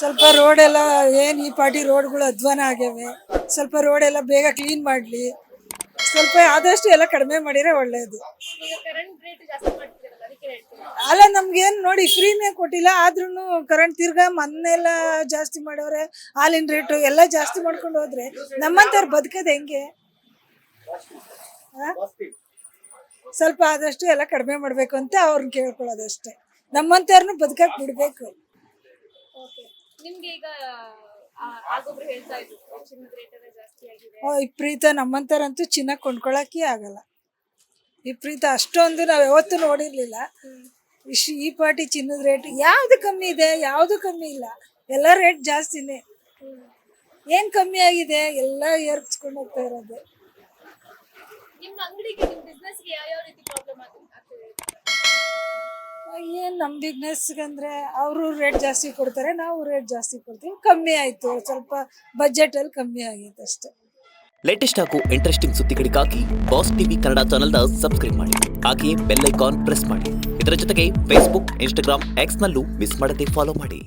ಸ್ವಲ್ಪ ರೋಡ್ ಎಲ್ಲ ಏನು ಈ ಪಾಟಿ ರೋಡ್ಗಳು ಅಧ್ವಾನ ಆಗ್ಯಾವೆ. ಸ್ವಲ್ಪ ರೋಡ್ ಎಲ್ಲ ಬೇಗ ಕ್ಲೀನ್ ಮಾಡಲಿ. ಸ್ವಲ್ಪ ಆದಷ್ಟು ಎಲ್ಲ ಕಡಿಮೆ ಮಾಡಿದ್ರೆ ಒಳ್ಳೆಯದು. ಈಗ ಕರೆಂಟ್ ರೇಟ್ ಜಾಸ್ತಿ ಮಾಡ್ತಿರಲ್ಲ ಅದಕ್ಕೆ ಹೇಳ್ತೀನಿ. ಅಲ್ಲ ನಮ್ಗೇನು ನೋಡಿ ಫ್ರೀನೇ ಕೊಟ್ಟಿಲ್ಲ, ಆದ್ರೂ ಕರೆಂಟ್ ತಿರ್ಗಾ ಮೊನ್ನೆಲ್ಲ ಜಾಸ್ತಿ ಮಾಡವ್ರೆ. ಹಾಲಿನ ರೇಟು ಎಲ್ಲ ಜಾಸ್ತಿ ಮಾಡ್ಕೊಂಡು ಹೋದ್ರೆ ನಮ್ಮಂತವ್ರು ಬದುಕೋದು ಹೆಂಗೆ? ಆ? ಸ್ವಲ್ಪ ಆದಷ್ಟು ಎಲ್ಲ ಕಡಿಮೆ ಮಾಡಬೇಕು ಅಂತ ಅವ್ರನ್ನ ಕೇಳ್ಕೊಳ್ಳೋದಷ್ಟೇ. ನಮ್ಮಂತವ್ರನ್ನ ಬದುಕಕ್ಕೆ ಬಿಡಬೇಕು. ಓಕೆ. ನಿಮ್ಗೆ ಈಗ ಆಗೊಬ್ರು ಹೇಳ್ತಾ ಇದ್ರು ಚಿನ್ನದ ರೇಟ್ ಎಲ್ಲ ಜಾಸ್ತಿ ಆಗಿದೆ. ವಿಪರೀತ ನಮ್ಮಂತರಂತೂ ಚಿನ್ನ ಕೊಂಡ್ಕೊಳಕ್ಕೆ ಆಗಲ್ಲ. ವಿಪರೀತ ಅಷ್ಟೊಂದು ನಾವು ಯಾವತ್ತೂ ನೋಡಿರ್ಲಿಲ್ಲ. ಈ ಪಾಟಿ ಚಿನ್ನದ ರೇಟ್ ಯಾವ್ದು ಕಮ್ಮಿ ಇದೆ? ಯಾವುದು ಕಮ್ಮಿ ಇಲ್ಲ, ಎಲ್ಲ ರೇಟ್ ಜಾಸ್ತಿನೇ. ಏನ್ ಕಮ್ಮಿ ಆಗಿದೆ? ಎಲ್ಲ ಏರ್ಸ್ಕೊಂಡು ಹೋಗ್ತಾ ಇರೋದು. ನಿಮ್ಮ ಅಂಗಡಿಗೆ ನಿಮ್ಮ ಬಿಸ್ನೆಸ್ಗೆ ಯಾವ ರೀತಿ ಪ್ರಾಬ್ಲಮ್ ಆಗ್ತಿದೆ? ಏನ್ ನಮ್ಮ ಬಿಸ್ನೆಸ್ಗಂದ್ರೆ ಅವರು ರೇಟ್ ಜಾಸ್ತಿ ಕೊಡ್ತಾರೆ, ನಾವು ರೇಟ್ ಜಾಸ್ತಿ ಕೊಡ್ತೀವಿ. ಕಮ್ಮಿ ಆಯ್ತು, ಸ್ವಲ್ಪ ಬಜೆಟ್ ಅಲ್ಲಿ ಕಮ್ಮಿ ಆಗೈತೆ ಅಷ್ಟೇ. ಲೇಟೆಸ್ಟ್ ಹಾಗೂ ಇಂಟ್ರೆಸ್ಟಿಂಗ್ ಸುದ್ದಿಗಳಿಗಾಗಿ ಬಾಸ್ ಟಿವಿ ಕನ್ನಡ ಚಾನೆಲ್ನ ಸಬ್ಸ್ಕ್ರೈಬ್ ಮಾಡಿ. ಹಾಗೆಯೇ ಬೆಲ್ ಐಕಾನ್ ಪ್ರೆಸ್ ಮಾಡಿ. ಇದರ ಜೊತೆಗೆ ಫೇಸ್ಬುಕ್, ಇನ್ಸ್ಟಾಗ್ರಾಮ್, ಎಕ್ಸ್ನಲ್ಲೂ ಮಿಸ್ ಮಾಡದೆ ಫಾಲೋ ಮಾಡಿ.